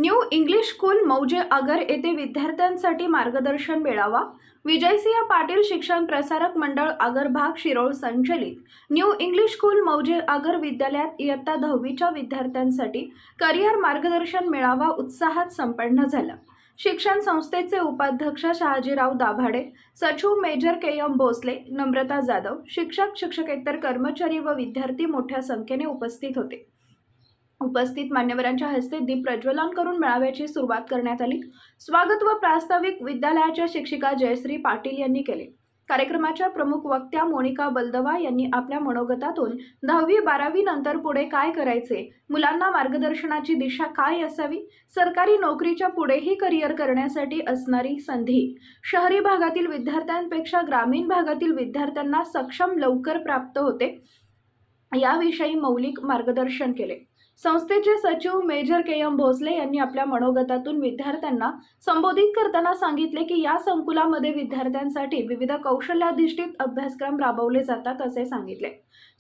New English school मौजे आगर येथे विद्यार्थ्यांसाठी मार्गदर्शन मेळावा। विजयसिंह पाटील शिक्षण प्रसारक मंडळ आगर भाग शिरोळ संचलित न्यू इंग्लिश स्कूल मौजे आगर विद्यालयात इयत्ता 10वीच्या विद्यार्थ्यांसाठी करिअर मार्गदर्शन मेळावा उत्साहात संपन्न झाला। शिक्षण संस्थेचे उपाध्यक्ष शहाजीराव दाभाडे, सचिव मेजर के.एम. भोसले, नम्रता जाधव, शिक्षक, शिक्षकेतर कर्मचारी व विद्यार्थी मोठ्या संख्येने उपस्थित होते। उपस्थित मान्यवरांच्या हस्ते दीप प्रज्वलन करून मेळाव्याची सुरुवात करण्यात आली। स्वागत व प्रास्ताविक विद्यालयाच्या शिक्षिका जयश्री पाटील यांनी केले। कार्यक्रमाच्या प्रमुख वक्त्या मोनिका बलदवा यांनी आपल्या मनोगतातून 10वी-12वी नंतर पुढे काय करायचे, मुलांना मार्गदर्शनाची दिशा काय असावी, सरकारी नोकरीच्या पुढेही करिअर करण्यासाठी असणारी संधी, शहरी भागातील विद्यार्थ्यांपेक्षा ग्रामीण भागातील विद्यार्थ्यांना सक्षम लवकर प्राप्त होते याविषयी मौलिक मार्गदर्शन केले। संस्थेचे सचिव मेजर के.एम. भोसले यांनी आपल्या मनोगतातून विद्यार्थ्यांना संबोधित करताना सांगितले की या संकुलामध्ये विद्यार्थ्यांसाठी विविध कौशल्याधिष्ठित अभ्यासक्रम राबवले जातात असे सांगितले।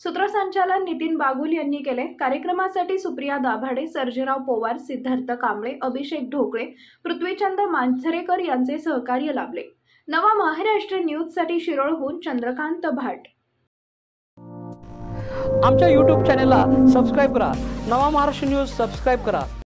सूत्रसंचालन नितीन बागुल यांनी केले। कार्यक्रमासाठी सुप्रिया दाभाडे, सर्जेराव पोवार, सिद्धार्थ कांबळे, अभिषेक ढोकळे, पृथ्वीचंद मांजरेकर यांचे सहकार्य लाभले। नवा महाराष्ट्र न्यूजसाठी शिरोळहून चंद्रकांत भाट। आमच्या YouTube चॅनेलला सबस्क्राइब करा। नवा महाराष्ट्र न्यूज सबस्क्राइब करा।